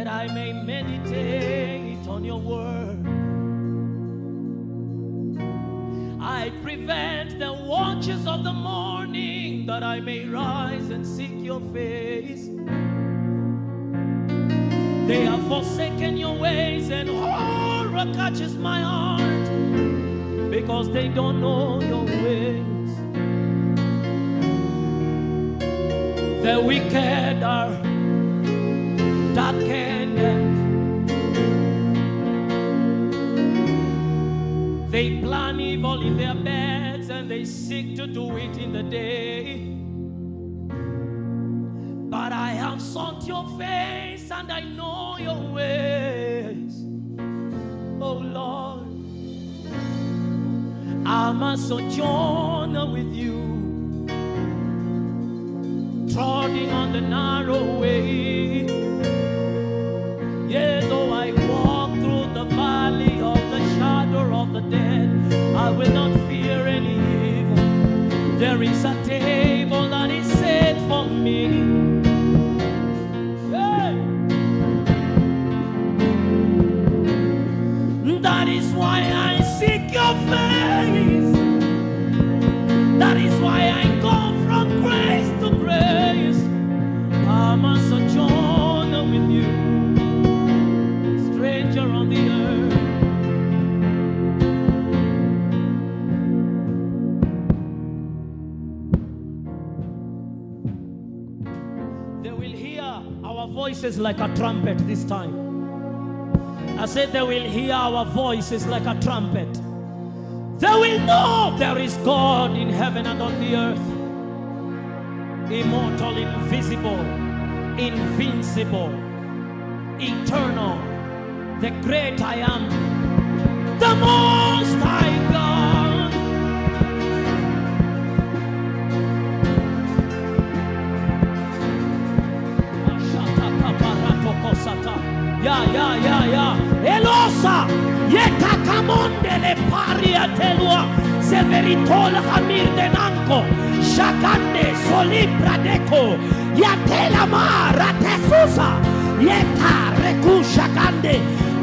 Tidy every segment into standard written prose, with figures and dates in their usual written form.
that I may meditate on your word. I prevent the watches of the morning, that I may rise and seek your face. They have forsaken your ways, and horror catches my heart, because they don't know your ways. The wicked are darkened, and they plan evil in their beds, and they seek to do it in the day. But I have sought your face, and I know your ways. Oh Lord, I'm a sojourner with you, trotting on the narrow way. Yea, though I walk through the valley of the shadow of the dead, I will not fear any evil. There is a table that is set for me. That is why I seek your face. That is why I go from grace to grace. I'm a sojourner with you, stranger on the earth. They will hear our voices like a trumpet this time. I said they will hear our voices like a trumpet. They will know there is God in heaven and on the earth. Immortal, invisible, invincible, eternal, the great I am, the most high God. Ya. Elosa, yetakamonde le paria telua, severitol hamir denanko, shakande solibra deco, yatela mara tesusa, yeta reku shakande,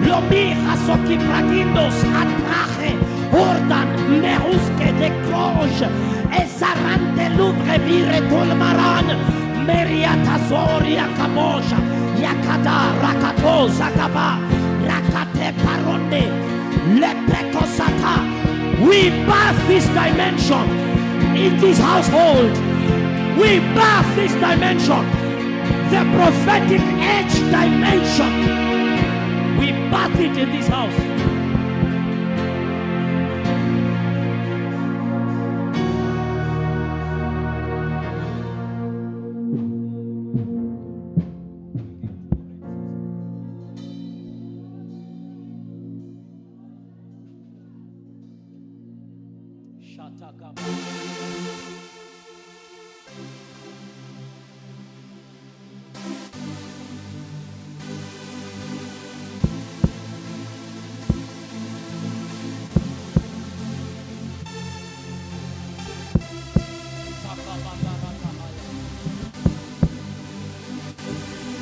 lomija soki pragindos atraje, ordan meruske de croge, esarante luvre vire tolmaran, meriata zoria kabosha, yakada rakato zakaba, rakate paronde, lepekosata. We birth this dimension in this household. We birth this dimension, the prophetic edge dimension. We birth it in this house.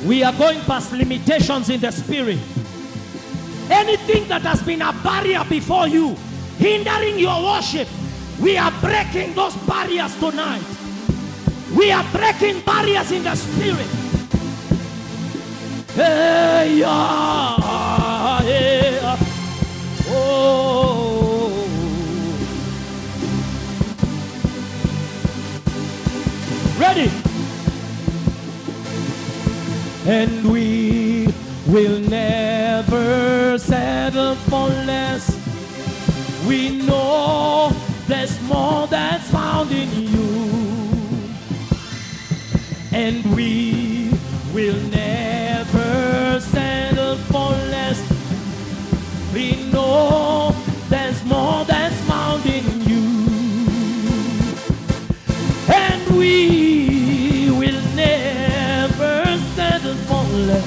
We are going past limitations in the spirit. Anything that has been a barrier before you, hindering your worship, we are breaking those barriers tonight. We are breaking barriers in the spirit. Hey, yeah, yeah. Oh. Ready? And we will never settle for less. We know there's more that's found in you. And we will never settle for less. We know there's more that's found in you. And we will never settle for less.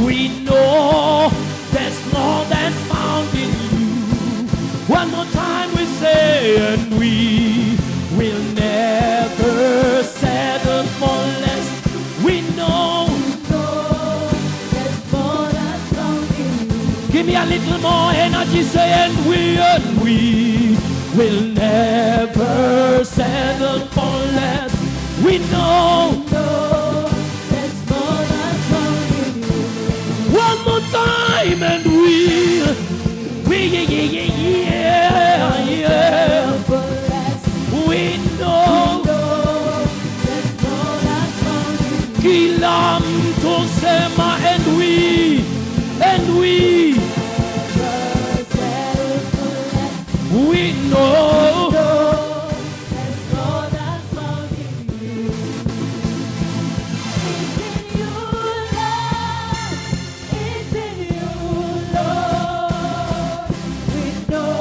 We know there's more that's found in you. One more time we say, and we will never settle for less. We know Give me a little more energy, say, and we will never settle for less. We know there's more than found in you. One more time, and we we know there's more than found in you. Kila mtu sema, and we know there's more than found in you. It's in you, Lord. We know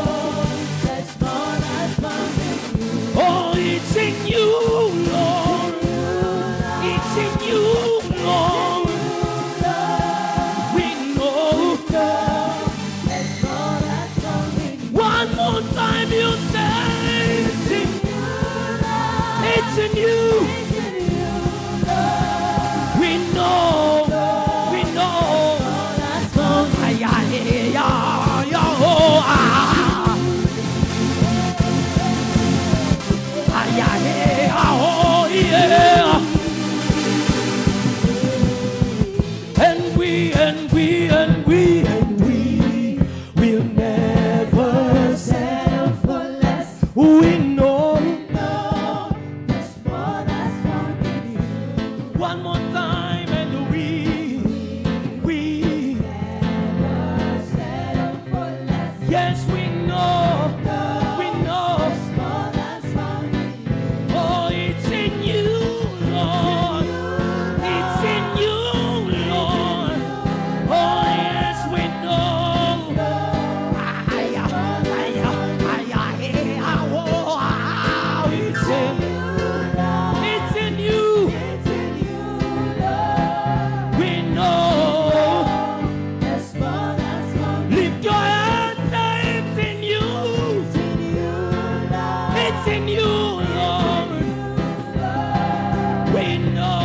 there's more than found in you. Oh, it's in you, Lord. It's in you, Lord. We know there's more than found in you. One more time you say, it's in you, Lord. It's in you. We know. That's found in you. And we will never settle for less. We know there's more that's found in you. One more time, and we never settle for less. Yes, we know there's more that's found in you. Oh, it's in you, Lord. It's in you, Lord. Oh, yes, we know. It's in you. We know. Lift your hands, say, it's in you. It's in you, Lord. We know.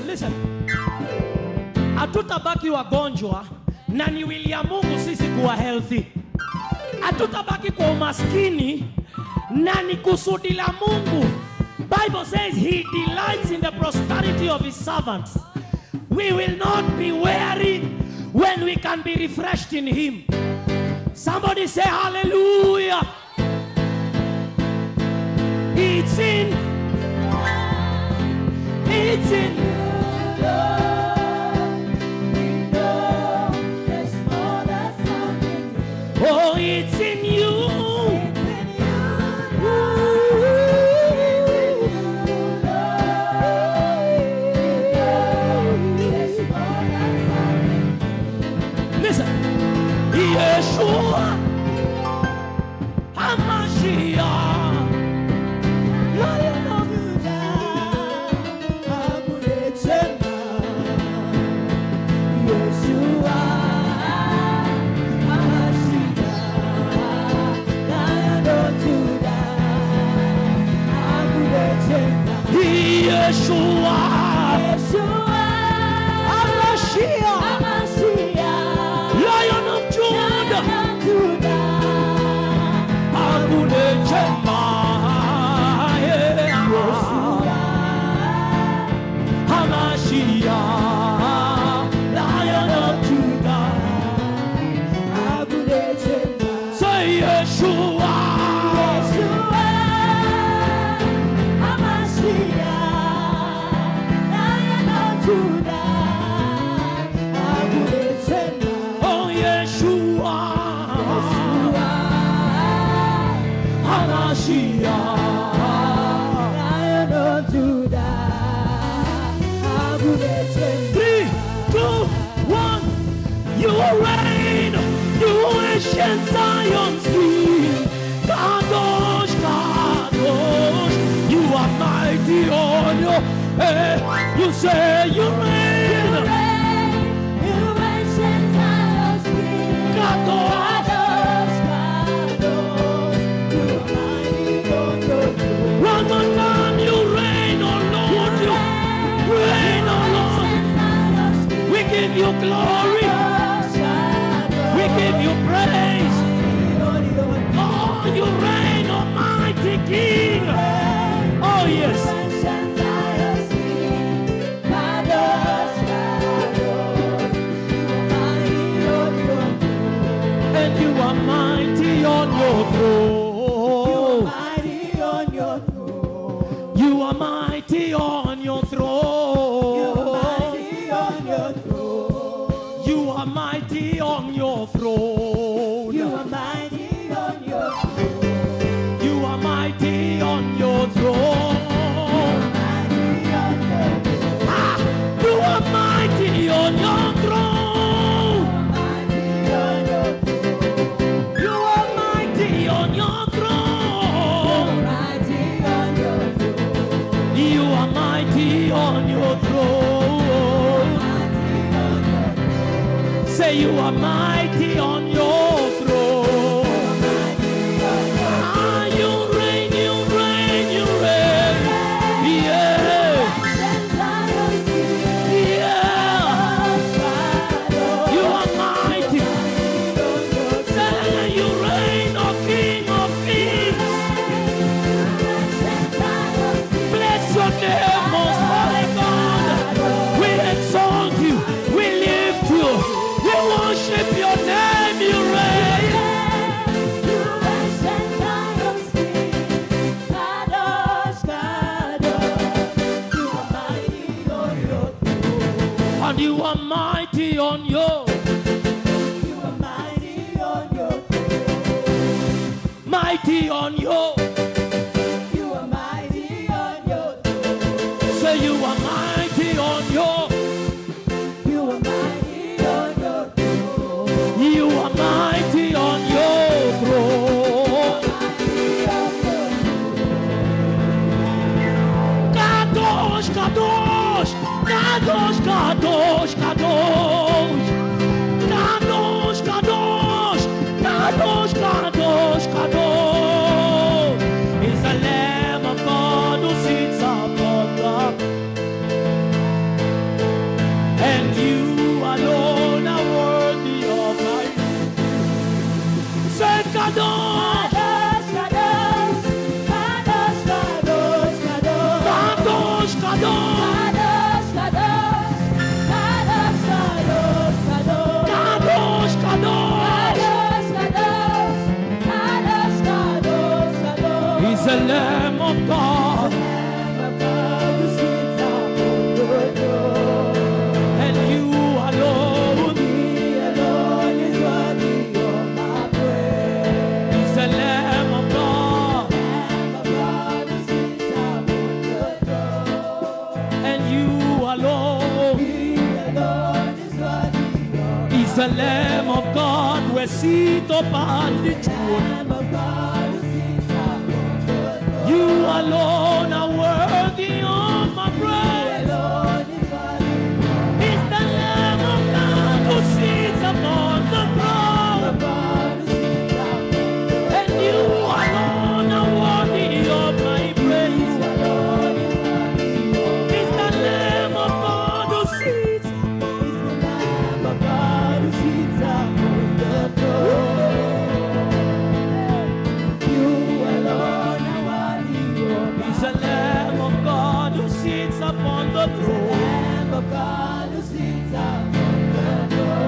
Listen. Hatutabaki wagonjwa na ni William Mungu sisi kuwa healthy. Hatutabaki kwa umaskini na ni kusudi la Mungu. Bible says he delights in the prosperity of his servants. We will not be weary when we can be refreshed in him. Somebody say hallelujah. It's in oh, it's in you. Listen, Yeshua HaMashiach, Lion of Judah, Abuletema. Yeshua HaMashiach, Lion of Judah, Abuletema. Yeshua HaMashiach, Lion of Judah, Abuletema. Yeshua HaMashiach, Lion of Judah, Abuletema. Say Yeshua HaMashiach, Lion of Judah, Abuletema. Oh Yeshua HaMashiach, Lion of Judah, Abuletema. 3, 2, 1. You reign, you ancient Zion's king. Kadosh, Kadosh, you are mighty on your head. You say you reign, you ancient Zion's king. Kadosh, Kadosh, you are mighty on your you glory. We give you praise. Oh, you reign, Almighty King. Oh, yes. And you are mighty on your throne. You are mighty on your throne. You are mighty on your throne. You are mighty on your throne. You are mighty on your throne. You are mighty on your throne. You are mighty on your throne. You are mighty on your throne. Say you are mighty on your throne. Ah, you reign, you reign, you reign. Yeah. Yeah. You are mighty. Say you reign, O King of Kings. Bless your name, most holy God. We exalt you. We lift you. We worship your name, you reign. And you are mighty on your, mighty on your, say you are mighty on your, you are mighty on your throne. Kadosh, Kadosh, Kadosh, Kadosh, Kadosh. Kadosh, Kadosh, Kadosh, Kadosh, Kadosh. Is the Lamb of God who sits upon the, and you alone are worthy of my. Say Kadosh, Kadosh, Kadosh, Kadosh, Kadosh. He's the Lamb of God, and you alone, is worthy of my praise. He's the Lamb of God, and you alone, is worthy. He's the Lamb of God, who sit upon the throne. You alone are worthy of my praise. It's the Lamb of God who sits upon the throne. And you alone are worthy of my praise. It's the Lamb of God who sits upon the throne. You alone are worthy. He's the Lamb of God who sits upon the throne.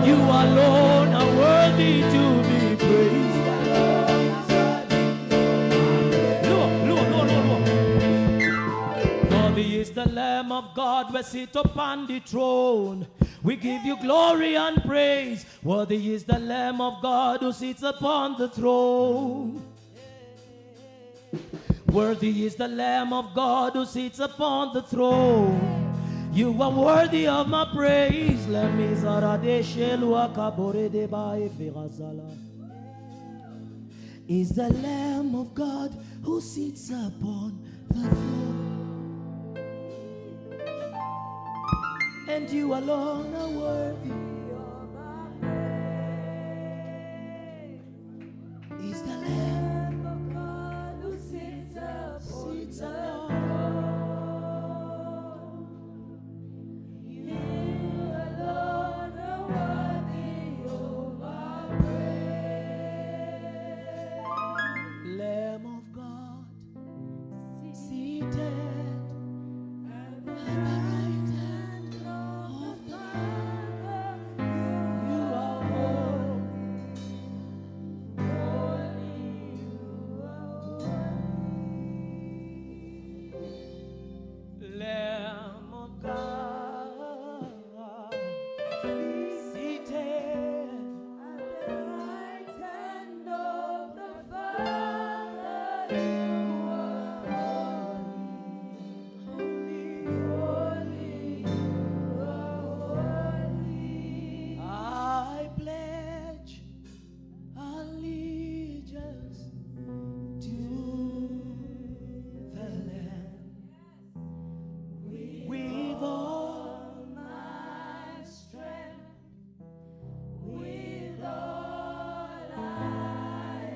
You alone are worthy to be praised. Look. Worthy is the Lamb of God who sits upon the throne. We give you glory and praise. Worthy is the Lamb of God who sits upon the throne. Worthy is the Lamb of God who sits upon the throne. You are worthy of my praise. Is the Lamb of God who sits upon the throne. And you alone are worthy of my praise. Is the Lamb of God who sits upon the throne. You alone are I pledge allegiance to the Lamb with all my strength, with all I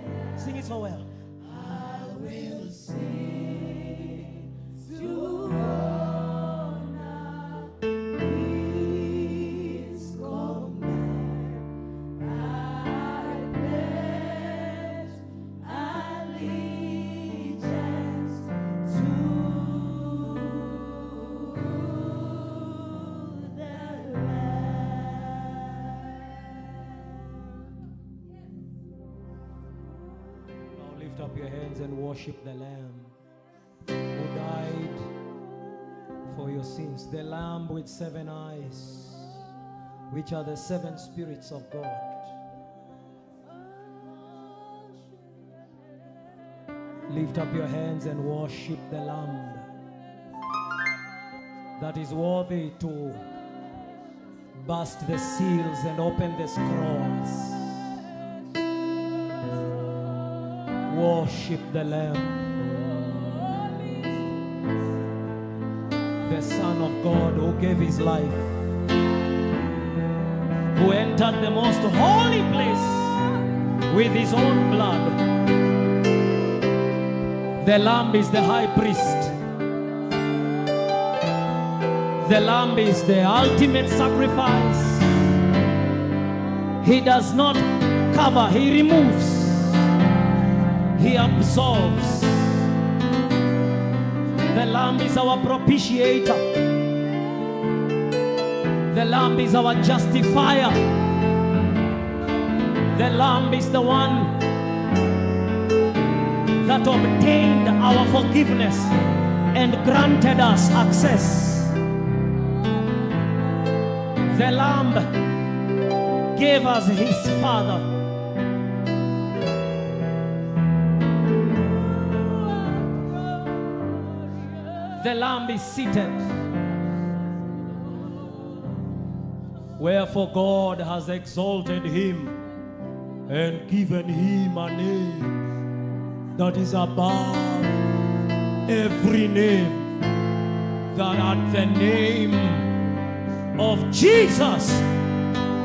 am. Sing it so well. I will sing to honor His command. I pledge allegiance to the Lamb. Now lift up your hands and worship the Lamb who died for your sins. The Lamb with 7 eyes, which are the 7 spirits of God. Lift up your hands and worship the Lamb that is worthy to burst the seals and open the scrolls. Worship the Lamb, the Son of God who gave His life, who entered the most holy place with His own blood. The Lamb is the high priest. The Lamb is the ultimate sacrifice. He does not cover, He removes, He absolves. The Lamb is our propitiator. The Lamb is our justifier. The Lamb is the one that obtained our forgiveness and granted us access. The Lamb gave us His Father. The Lamb is seated. Wherefore God has exalted Him and given Him a name that is above every name, that at the name of Jesus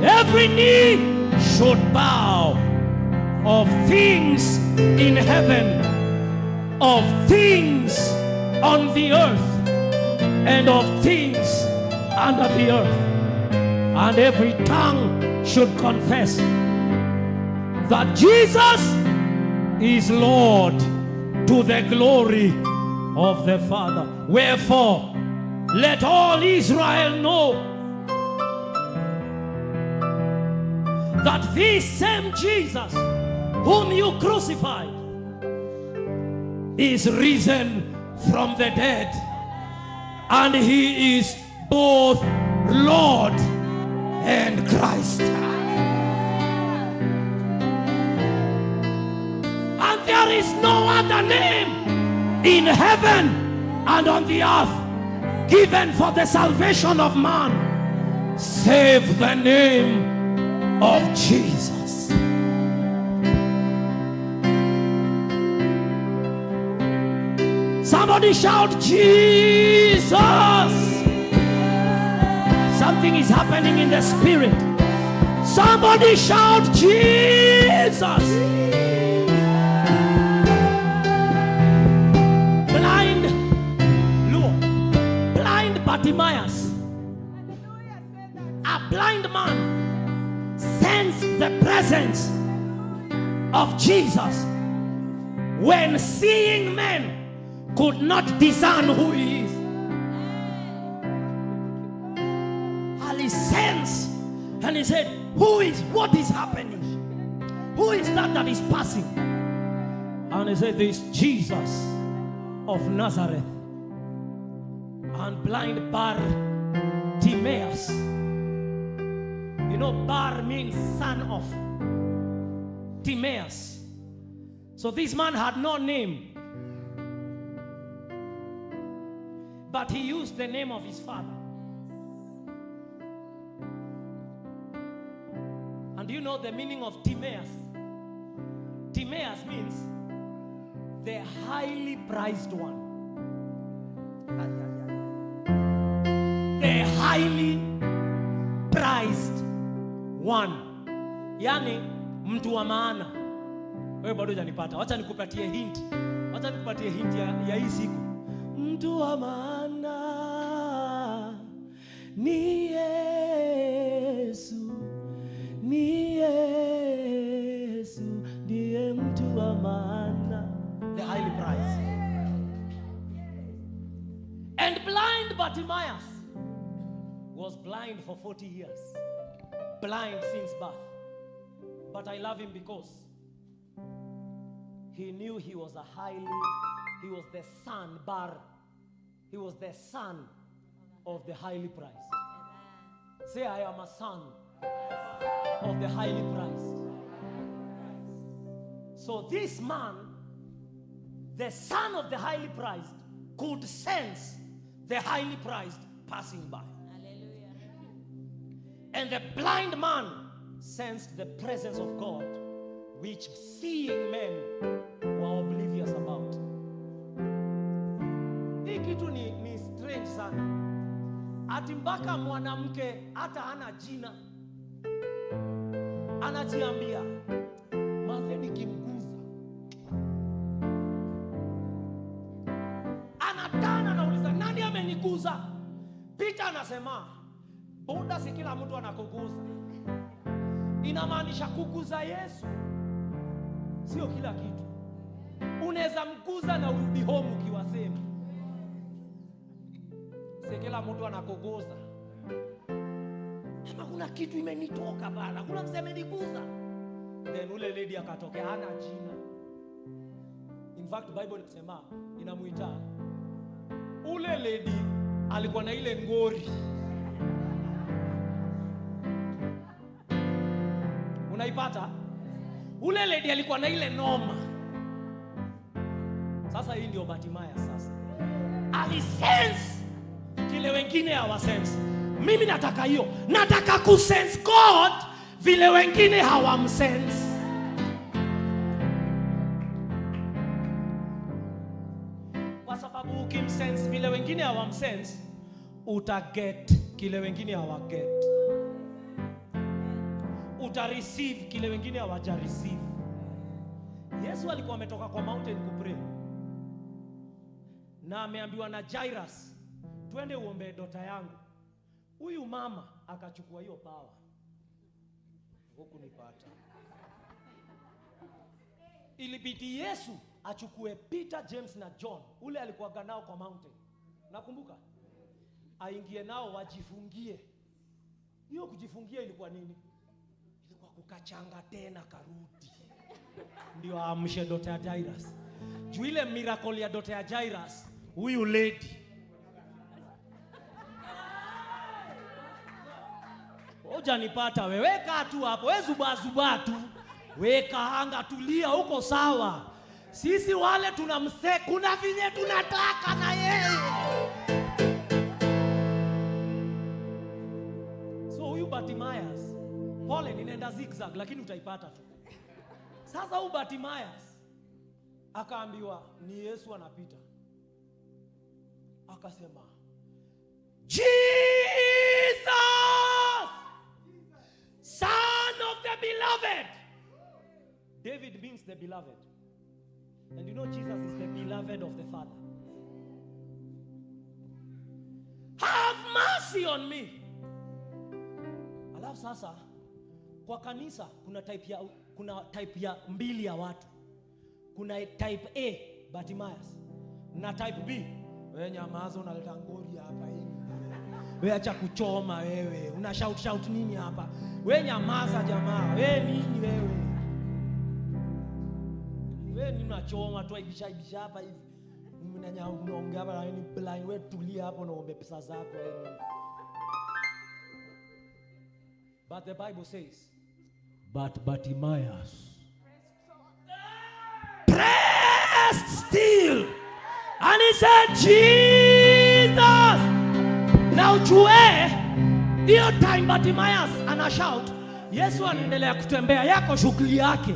every knee should bow, of things in heaven, of things on the earth, and of things under the earth. And every tongue should confess that Jesus is Lord, to the glory of the Father. Wherefore, let all Israel know that this same Jesus whom you crucified is risen from the dead, and He is both Lord and Christ. And there is no other name in heaven and on the earth given for the salvation of man save the name of Jesus. Somebody shout Jesus. Something is happening in the spirit. Somebody shout Jesus. Blind Bartimaeus, a blind man, sensed the presence of Jesus when seeing men could not discern who He is. And he sensed, and he said, what is happening? Who is that is passing? And he said, this Jesus of Nazareth. And blind Bartimaeus, you know, Bar means son of, Timaeus. So this man had no name. but he used the name of his father. And do you know the meaning of Timaeus? Timaeus means the highly prized one. The highly prized one. Yani mtu wa maana. Wewe bado hujanipata. Wacha nikupatie hint. Wacha nikupatie hint ya hii siku. Mtu wa maana ni Yesu. Ni Yesu. Ndiye mtu wa maana. The highly prized. And blind Bartimaeus was blind for 40 years. Blind since birth. But I love him because he knew he was the son, he was the son of the highly prized. Say, I am a son of the highly prized. So this man, the son of the highly prized, could sense the highly prized passing by. Hallelujah. And the blind man sensed the presence of God, which seeing men were oblivious about. Hii kitu ni strange sana. Ati mpaka mwanamke hata hana jina anajiambia, manze nikimguza. Anatana anauliza, nani ameniguza? Peter anasema, Buddha si kila mtu anakuguza. Inamaanisha kuguza Yesu sio kila kitu. Unaweza mguza na urudi home ukiwa sema. Si kila mtu anakuguza. Kama kuna kitu imenitoka bana, kuna mseme ameniguza. Then ule lady akatokea hana jina. In fact Bible inasema inamuita ule lady alikuwa na ile ngori. Unaipata? Ule lady alikuwa na ile noma. Sasa hii ndio Bartimaeus sasa. Alisense kile wengine hawasense. Mimi nataka hiyo. Nataka kusense God vile wengine hawamsense. Kwa sababu ukimsense vile wengine hawamsense, utaget kile wengine hawaget. Uta-receive kile wengine hawaja-receive. Yesu alikuwa ametoka kwa mountain kupray. Na ameambiwa na Jairus, twende uombe dota yangu. Huyu mama akachukua hiyo power. Hukunipata. Ilibidi Yesu achukue Peter, James na John. Ule alikuwa nao kwa mountain. Nakumbuka? Aingie nao wajifungie. Hiyo kujifungia ilikuwa nini? Kukachanga tena karudi. Ndio amshe dota ya Jairus. Juu ile miracle ya dota ya Jairus, huyu lady. Hujanipata wewe, weka tu hapo, wewe zuba tu. Weka hanga, tulia, huko sawa. Sisi wale tunamse, kuna vile tunataka na yeye. So huyu Bartimaeus, pole ninaenda zigzag lakini utaipata tu. Sasa huyu Bartimaeus akaambiwa ni Yesu anapita. Akasema, Jesus, Son of the beloved. David means the beloved. And you know Jesus is the beloved of the Father. Have mercy on me. Alafu sasa kwa kanisa kuna type ya mbili ya watu. Kuna type A, Bartimaeus, na type B, wewe nyamaza unaleta ngori hapa hivi. Wewe acha kuchoma wewe. Una shout nini hapa? Wewe nyamaza jamaa. Wewe nini wewe? Wewe ni unachoma tu ibisha hapa hivi. Unaongea hapa na ni blind, wewe tulia hapo na uombe pesa zako wewe. But the Bible says, but Bartimaeus pressed still, and he said, Jesus, Na ujue hiyo time Bartimaeus ana shout, Yesu anaendelea kutembea, yako shughuli yake.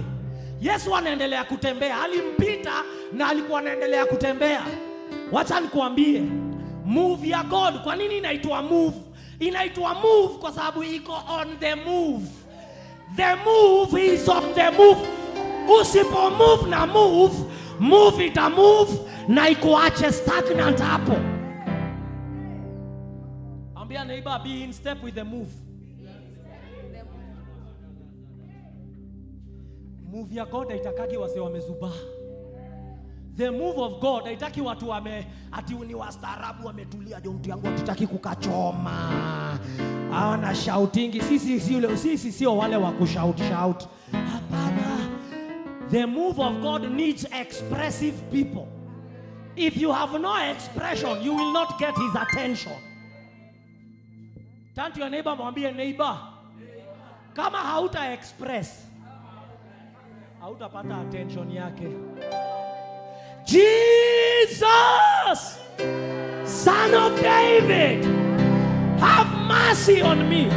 Yesu anaendelea kutembea, alimpita na alikuwa anaendelea kutembea. Wacha nikuambie, move ya God. Kwa nini inaitwa move? Inaitwa move kwa sababu iko on the move. The move is on the move. Usipo move na move ita move na ikuache stagnant hapo. Ambia neighbor, be in step with the move. Move ya God haitakagi wase wamezuba. The move of God haitaki watu ati ni wastaarabu wametulia, ndio mtu yangu hatutaki kukachoma. Hawana shoutingi. Sisi sio wale wa kushout. Hapana. The move of God needs expressive people. If you have no expression, you will not get his attention. Turn to your neighbor, mwambie neighbor, kama hauta express, hautapata attention yake. Jesus, Son of David, have mercy on me.